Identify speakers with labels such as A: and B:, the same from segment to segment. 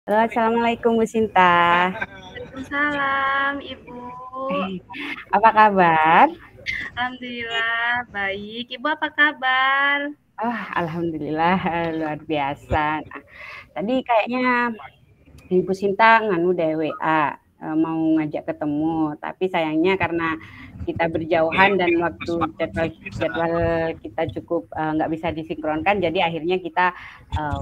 A: Halo, assalamualaikum Bu Sinta.
B: Waalaikumsalam, Ibu.
A: Apa kabar?
B: Alhamdulillah baik. Ibu apa kabar?
A: Alhamdulillah luar biasa. Nah, tadi kayaknya Ibu Sinta nganu deh WA mau ngajak ketemu, tapi sayangnya karena kita berjauhan dan waktu jadwal kita cukup nggak bisa disinkronkan, jadi akhirnya kita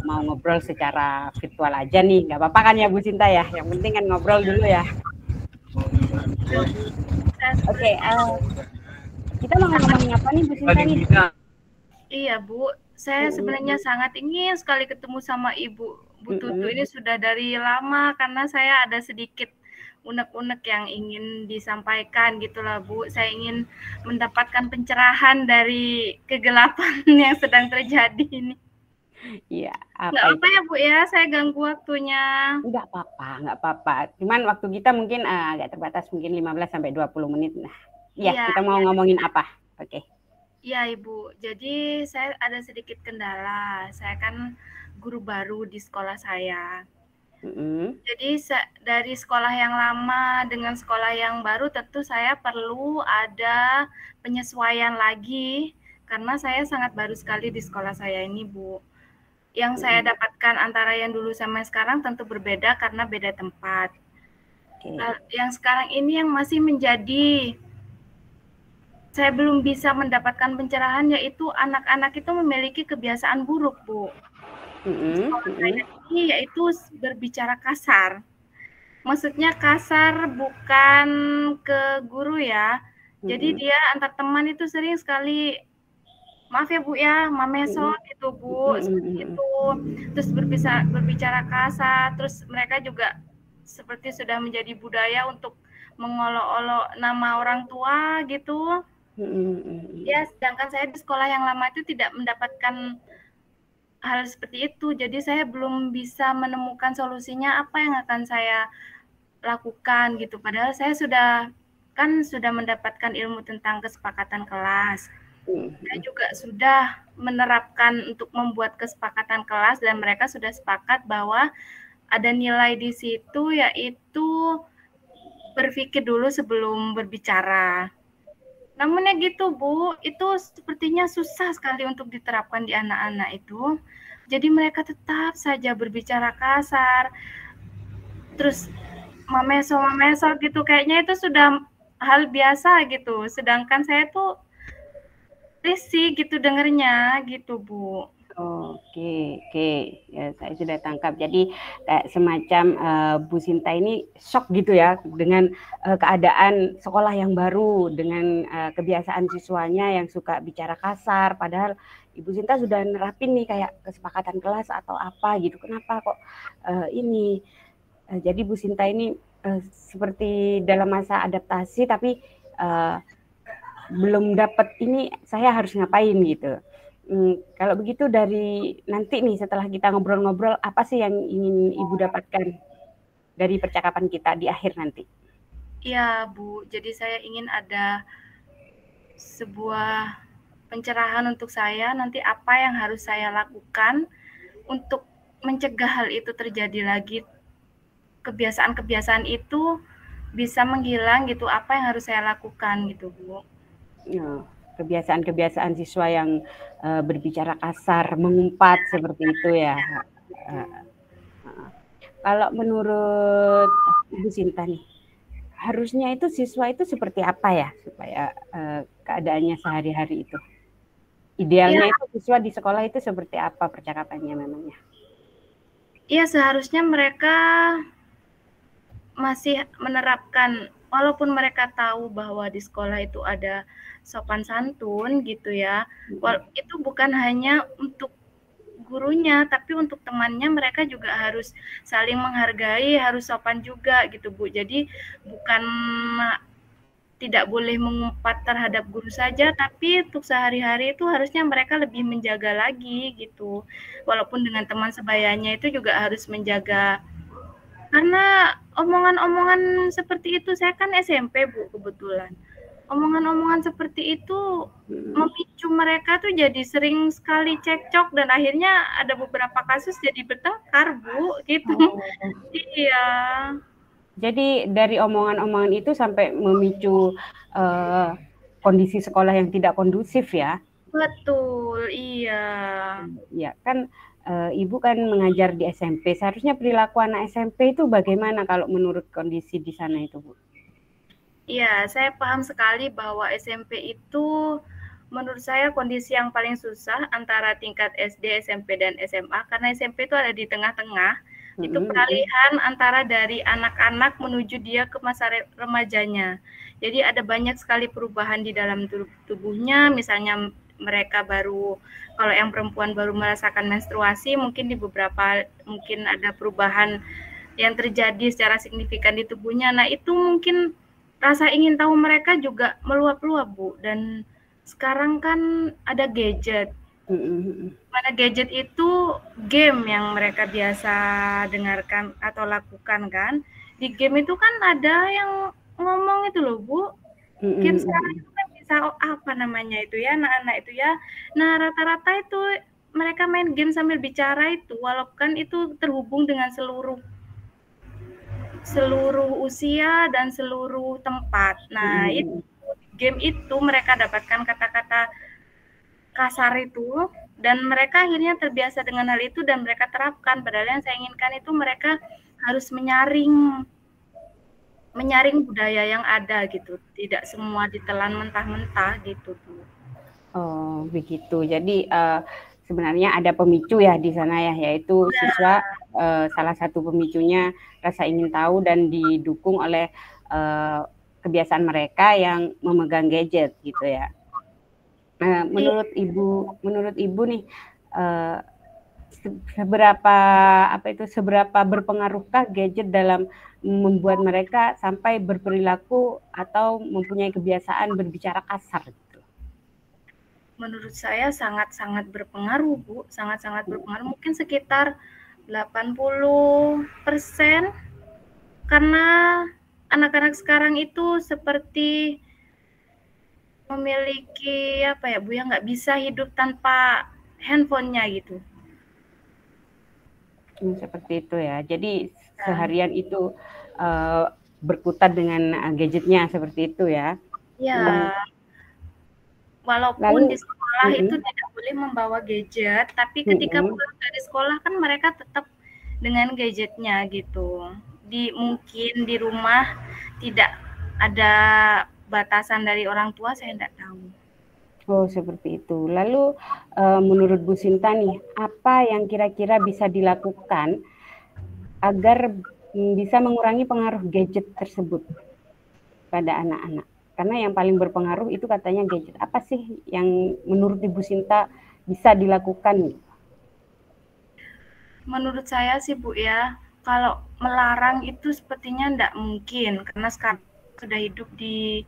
A: mau ngobrol secara virtual aja nih. Nggak apa-apa kan ya Bu Sinta ya? Yang penting kan ngobrol dulu ya.
B: Yuk, saya
A: Oke,
B: sebenarnya
A: kita mau ngomongin apa nih Bu Sinta nih?
B: iya, Bu. Saya sebenarnya sangat ingin sekali ketemu sama Ibu Bu Tutu.
A: Mm-mm.
B: Ini sudah dari lama karena saya ada sedikit unek-unek yang ingin disampaikan gitulah, Bu. Saya ingin mendapatkan pencerahan dari kegelapan yang sedang terjadi ini.
A: Iya,
B: Nggak
A: apa
B: apa
A: itu?
B: ya, Bu ya, saya ganggu waktunya.
A: Nggak apa-apa, nggak apa-apa. Cuman waktu kita mungkin agak terbatas, mungkin 15 sampai 20 menit. Nah, ya
B: Iya,
A: kita mau ngomongin apa? Oke.
B: iya Ibu. Jadi saya ada sedikit kendala. Saya kan guru baru di sekolah saya.
A: Mm-mm.
B: Jadi dari sekolah yang lama dengan sekolah yang baru tentu saya perlu ada penyesuaian lagi karena saya sangat baru sekali di sekolah saya ini, Bu. Yang saya
A: Mm-mm.
B: dapatkan antara yang dulu sama sekarang tentu berbeda karena beda tempat.
A: Oke.
B: Yang sekarang ini yang masih menjadi saya belum bisa mendapatkan pencerahan yaitu anak-anak itu memiliki kebiasaan buruk, Bu. Di
A: Mm-mm.
B: sekolah saya
A: Mm-mm.
B: ini yaitu berbicara kasar. Maksudnya kasar bukan ke guru ya. Jadi
A: Mm-mm.
B: dia antar teman itu sering sekali maaf ya Bu ya, mameso
A: Mm-mm.
B: gitu Bu, seperti
A: Mm-mm.
B: itu. Terus berbicara kasar, terus mereka juga seperti sudah menjadi budaya untuk mengolok-olok nama orang tua gitu.
A: Mm-mm.
B: Ya, sedangkan saya di sekolah yang lama itu tidak mendapatkan hal seperti itu. Jadi saya belum bisa menemukan solusinya apa yang akan saya lakukan gitu. Padahal saya sudah mendapatkan ilmu tentang kesepakatan kelas. Saya
A: Mm-mm.
B: juga sudah menerapkan untuk membuat kesepakatan kelas dan mereka sudah sepakat bahwa ada nilai di situ yaitu berpikir dulu sebelum berbicara. Namun ya gitu Bu, itu sepertinya susah sekali untuk diterapkan di anak-anak itu. Jadi mereka tetap saja berbicara kasar, terus memeso-memeso gitu, kayaknya itu sudah hal biasa gitu. Sedangkan saya tuh risih gitu dengernya gitu Bu.
A: Oke, oke. Ya, saya sudah tangkap. Jadi kayak semacam Bu Sinta ini shock gitu ya dengan keadaan sekolah yang baru, dengan kebiasaan siswanya yang suka bicara kasar. Padahal Ibu Sinta sudah nerapin nih kayak kesepakatan kelas atau apa gitu. Kenapa kok ini? Jadi Bu Sinta ini seperti dalam masa adaptasi, tapi uh, belum dapat ini saya harus ngapain gitu. Kalau begitu dari nanti nih setelah kita ngobrol-ngobrol apa sih yang ingin Ibu dapatkan dari percakapan kita di akhir nanti?
B: Iya Bu, jadi saya ingin ada sebuah pencerahan untuk saya nanti apa yang harus saya lakukan untuk mencegah hal itu terjadi lagi. Kebiasaan-kebiasaan itu bisa menghilang gitu, apa yang harus saya lakukan gitu Bu.
A: Ya, kebiasaan-kebiasaan siswa yang berbicara kasar, mengumpat seperti itu ya. Uh, Kalau menurut Ibu Sinta nih, harusnya itu siswa itu seperti apa ya supaya keadaannya sehari-hari itu?
B: Iya,
A: Idealnya itu siswa di sekolah itu seperti apa percakapannya memangnya?
B: iya seharusnya mereka masih menerapkan walaupun mereka tahu bahwa di sekolah itu ada sopan santun gitu ya. Itu bukan hanya untuk gurunya, tapi untuk temannya mereka juga harus saling menghargai, harus sopan juga gitu Bu. Jadi bukan tidak boleh mengumpat terhadap guru saja, tapi untuk sehari-hari itu harusnya mereka lebih menjaga lagi gitu. Walaupun dengan teman sebayanya itu juga harus menjaga karena omongan-omongan seperti itu saya kan SMP Bu kebetulan. omongan-omongan seperti itu memicu mereka tuh jadi sering sekali cekcok dan akhirnya ada beberapa kasus jadi bertengkar, Bu, gitu.
A: Oh.
B: Iya.
A: Jadi dari omongan-omongan itu sampai memicu kondisi sekolah yang tidak kondusif ya.
B: Betul, iya.
A: Ya kan Ibu kan mengajar di SMP. Seharusnya perilaku anak SMP itu bagaimana kalau menurut kondisi di sana itu, Bu?
B: Iya, saya paham sekali bahwa SMP itu menurut saya kondisi yang paling susah antara tingkat SD, SMP, dan SMA karena SMP itu ada di tengah-tengah. Itu peralihan antara dari anak-anak menuju dia ke masa remajanya. Jadi ada banyak sekali perubahan di dalam tubuhnya, misalnya mereka baru, kalau yang perempuan baru merasakan menstruasi, mungkin di beberapa, mungkin ada perubahan yang terjadi secara signifikan di tubuhnya. Nah, itu mungkin rasa ingin tahu mereka juga meluap-luap, Bu. Dan sekarang kan ada gadget. Mana gadget itu game yang mereka biasa dengarkan atau lakukan kan. Di game itu kan ada yang ngomong itu loh, Bu. Game sekarang itu kan bisa apa namanya itu ya, anak-anak itu ya. Nah, rata-rata itu mereka main game sambil bicara itu, walaupun itu terhubung dengan seluruh usia dan seluruh tempat. Nah, itu game itu mereka dapatkan kata-kata kasar itu dan mereka akhirnya terbiasa dengan hal itu dan mereka terapkan. Padahal yang saya inginkan itu mereka harus menyaring budaya yang ada gitu. Tidak semua ditelan mentah-mentah gitu, Bu.
A: Oh, begitu. Jadi sebenarnya ada pemicu ya di sana ya, yaitu siswa salah satu pemicunya rasa ingin tahu dan didukung oleh kebiasaan mereka yang memegang gadget gitu ya. Menurut ibu nih seberapa berpengaruhkah gadget dalam membuat mereka sampai berperilaku atau mempunyai kebiasaan berbicara kasar gitu?
B: Menurut saya sangat-sangat berpengaruh, Bu. Sangat-sangat berpengaruh. Mungkin sekitar 80%, karena anak-anak sekarang itu seperti memiliki apa ya, Bu, ya, nggak bisa hidup tanpa handphonenya gitu.
A: Seperti itu ya. Jadi seharian itu berkutat dengan gadgetnya seperti itu ya.
B: Ya. Walaupun di sekolah itu tidak boleh membawa gadget, tapi ketika pulang dari sekolah kan mereka tetap dengan gadgetnya gitu. Mungkin di rumah tidak ada batasan dari orang tua, saya tidak tahu.
A: Oh, seperti itu. Lalu menurut Bu Sinta nih, apa yang kira-kira bisa dilakukan agar bisa mengurangi pengaruh gadget tersebut pada anak-anak? Karena yang paling berpengaruh itu katanya gadget. Apa sih yang menurut Ibu Sinta bisa dilakukan?
B: Menurut saya sih, Bu, ya, kalau melarang itu sepertinya tidak mungkin karena sekarang sudah hidup di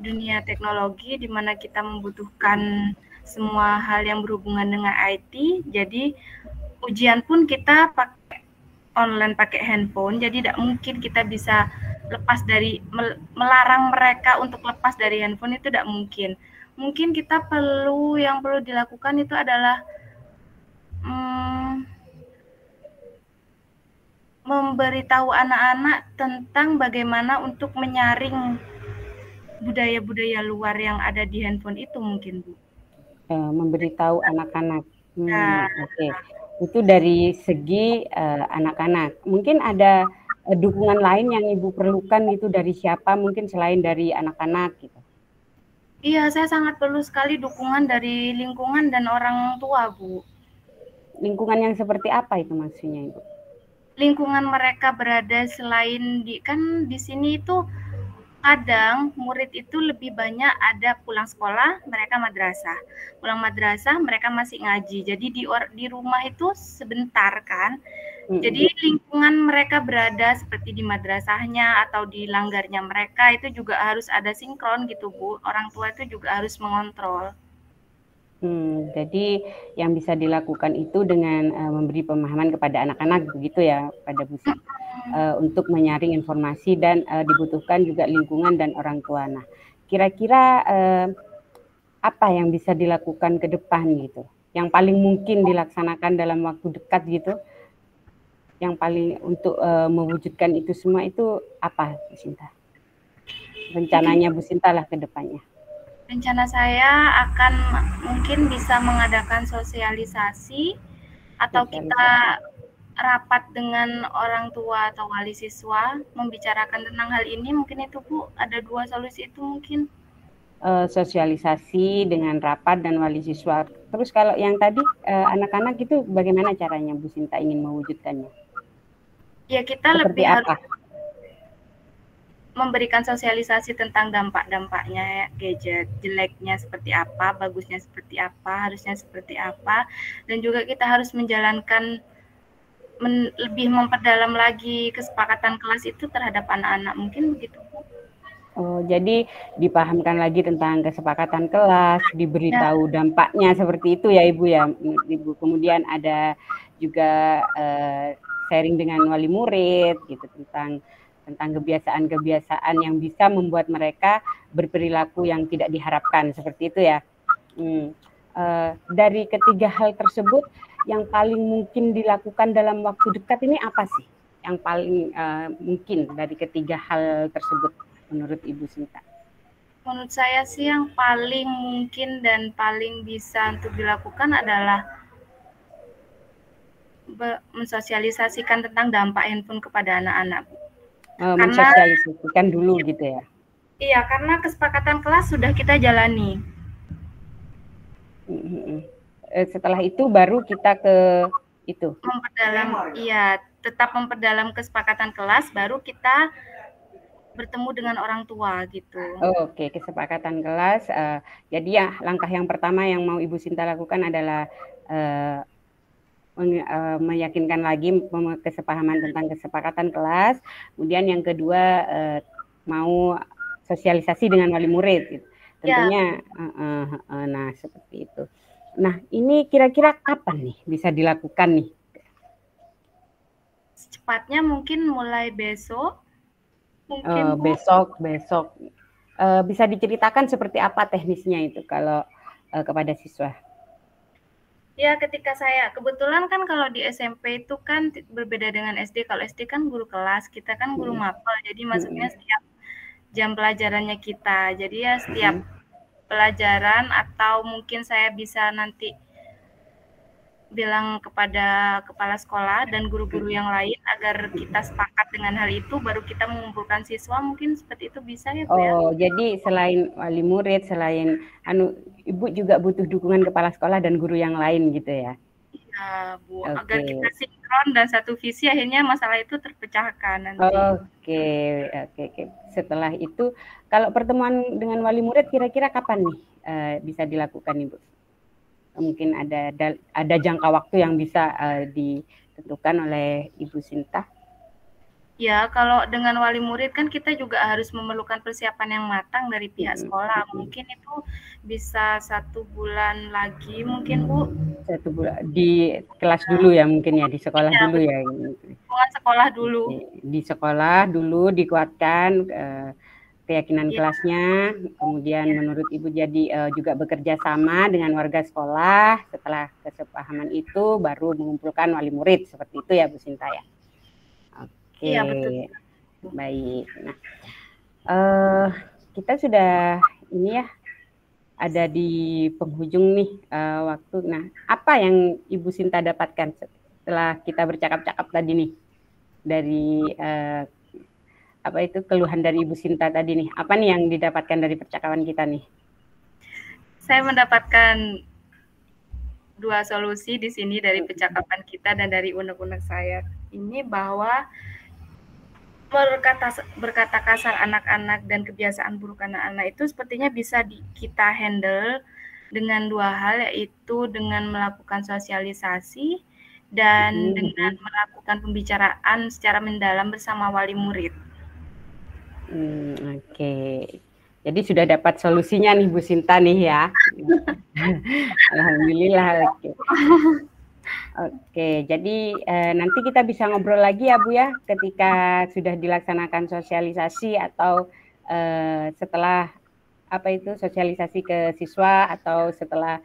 B: dunia teknologi di mana kita membutuhkan semua hal yang berhubungan dengan IT. Jadi ujian pun kita pakai online, pakai handphone. Jadi tidak mungkin kita bisa lepas dari melarang mereka untuk lepas dari handphone, itu tidak mungkin. Mungkin kita yang perlu dilakukan itu adalah memberitahu anak-anak tentang bagaimana untuk menyaring budaya-budaya luar yang ada di handphone itu mungkin, Bu.
A: Memberitahu anak-anak. Oke. Itu dari segi anak-anak. Mungkin ada dukungan lain yang Ibu perlukan itu dari siapa mungkin selain dari anak-anak gitu?
B: Iya, saya sangat perlu sekali dukungan dari lingkungan dan orang tua, Bu.
A: Lingkungan yang seperti apa itu maksudnya, Ibu?
B: Lingkungan mereka berada selain kan di sini itu kadang murid itu lebih banyak ada pulang sekolah, mereka madrasah. Pulang madrasah, mereka masih ngaji. Jadi di rumah itu sebentar kan. Jadi lingkungan mereka berada seperti di madrasahnya atau di langgarnya mereka itu juga harus ada sinkron gitu, Bu. Orang tua itu juga harus mengontrol.
A: Jadi yang bisa dilakukan itu dengan memberi pemahaman kepada anak-anak begitu ya, pada Bu untuk menyaring informasi dan dibutuhkan juga lingkungan dan orang tua. Nah, kira-kira apa yang bisa dilakukan ke depan gitu? Yang paling mungkin dilaksanakan dalam waktu dekat gitu? Yang paling untuk mewujudkan itu semua itu apa, Bu Sinta?
B: Mungkin
A: Rencananya Bu Sinta lah ke depannya.
B: rencana saya akan mungkin bisa mengadakan sosialisasi atau kita
A: Sosialisasi.
B: rapat dengan orang tua atau wali siswa membicarakan tentang hal ini. Mungkin itu Bu, ada 2 solusi itu mungkin.
A: Sosialisasi dengan rapat dan wali siswa. Terus kalau yang tadi anak-anak itu bagaimana caranya Bu Sinta ingin mewujudkannya?
B: Ya kita
A: Seperti
B: lebih
A: apa?
B: harus memberikan sosialisasi tentang dampak-dampaknya gadget, jeleknya seperti apa, bagusnya seperti apa, harusnya seperti apa, dan juga kita harus menjalankan lebih memperdalam lagi kesepakatan kelas itu terhadap anak-anak. Mungkin begitu, Bu.
A: Oh, jadi dipahamkan lagi tentang kesepakatan kelas,
B: Ya,
A: diberitahu dampaknya seperti itu ya Ibu ya, Ibu. Kemudian ada juga sharing dengan wali murid gitu tentang kebiasaan-kebiasaan yang bisa membuat mereka berperilaku yang tidak diharapkan seperti itu ya. Dari ketiga hal tersebut, yang paling mungkin dilakukan dalam waktu dekat ini apa sih? Yang paling mungkin dari ketiga hal tersebut menurut Ibu Sinta?
B: menurut saya sih yang paling mungkin dan paling bisa untuk dilakukan adalah mensosialisasikan tentang dampak handphone kepada anak-anak.
A: Mensosialisasikan dulu gitu ya.
B: Iya, karena kesepakatan kelas sudah kita jalani.
A: Setelah itu baru kita ke itu.
B: Memperdalam, iya, tetap memperdalam kesepakatan kelas, baru kita bertemu dengan orang tua gitu.
A: Oke, kesepakatan kelas. Jadi ya langkah yang pertama yang mau Ibu Sinta lakukan adalah meyakinkan lagi kesepahaman tentang kesepakatan kelas. Kemudian yang kedua mau sosialisasi dengan wali murid. Gitu. Tentunya, nah seperti itu. Nah ini kira-kira kapan nih bisa dilakukan nih?
B: Secepatnya mungkin mulai besok.
A: Mungkin besok. Bisa diceritakan seperti apa teknisnya itu kalau kepada siswa?
B: Ya, ketika saya kebetulan kan kalau di SMP itu kan berbeda dengan SD. Kalau SD kan guru kelas, kita kan guru mapel. Jadi masuknya setiap jam pelajarannya kita. Jadi ya setiap pelajaran atau mungkin saya bisa nanti bilang kepada kepala sekolah dan guru-guru yang lain agar kita sepakat dengan hal itu, baru kita mengumpulkan siswa, mungkin seperti itu bisa ya Bu ya?
A: Oh, jadi selain wali murid, selain Ibu juga butuh dukungan kepala sekolah dan guru yang lain gitu ya?
B: Iya Bu, agar kita sinkron dan satu visi, akhirnya masalah itu terpecahkan nanti.
A: Oke. Setelah itu, kalau pertemuan dengan wali murid kira-kira kapan nih bisa dilakukan Ibu? Mungkin ada jangka waktu yang bisa ditentukan oleh Ibu Sinta?
B: Ya, kalau dengan wali murid kan kita juga harus memerlukan persiapan yang matang dari pihak sekolah. Mungkin itu bisa 1 bulan lagi mungkin Bu.
A: 1 bulan di kelas dulu ya mungkin ya, di sekolah dulu ya.
B: Lingkungan sekolah dulu.
A: Di sekolah dulu dikuatkan keyakinan kelasnya, kemudian menurut Ibu jadi juga bekerja sama dengan warga sekolah. Setelah kesepahaman itu baru mengumpulkan wali murid, seperti itu ya Bu Sinta ya. Oke,
B: iya, betul.
A: Baik. Nah, kita sudah ini ya ada di penghujung nih waktu. Nah, apa yang Ibu Sinta dapatkan setelah kita bercakap-cakap tadi nih dari apa itu keluhan dari Ibu Sinta tadi nih? Apa nih yang didapatkan dari percakapan kita nih?
B: Saya mendapatkan 2 solusi di sini dari percakapan kita dan dari unek-unek saya ini, bahwa berkata kasar anak-anak dan kebiasaan buruk anak-anak itu sepertinya bisa kita handle dengan 2 hal, yaitu dengan melakukan sosialisasi dan dengan melakukan pembicaraan secara mendalam bersama wali murid.
A: Oke. Jadi sudah dapat solusinya nih Bu Sinta nih ya. Alhamdulillah. Oke, jadi nanti kita bisa ngobrol lagi ya Bu ya, ketika sudah dilaksanakan sosialisasi atau setelah apa itu sosialisasi ke siswa atau setelah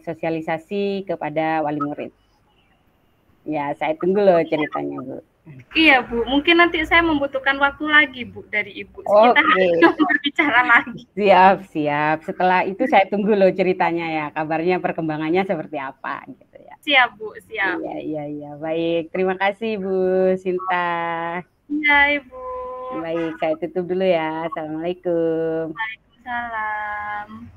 A: sosialisasi kepada wali murid. Ya, saya tunggu loh ceritanya, Bu.
B: Iya, Bu. Mungkin nanti saya membutuhkan waktu lagi, Bu, dari Ibu. Kita
A: Oke.
B: harus berbicara lagi.
A: Siap, siap. Setelah itu saya tunggu loh ceritanya ya, kabarnya perkembangannya seperti apa gitu ya.
B: Siap, Bu, siap.
A: Iya, iya, iya. Baik, terima kasih Bu Sinta.
B: Iya, Ibu.
A: Baik, saya tutup dulu ya. Assalamualaikum.
B: Waalaikumsalam.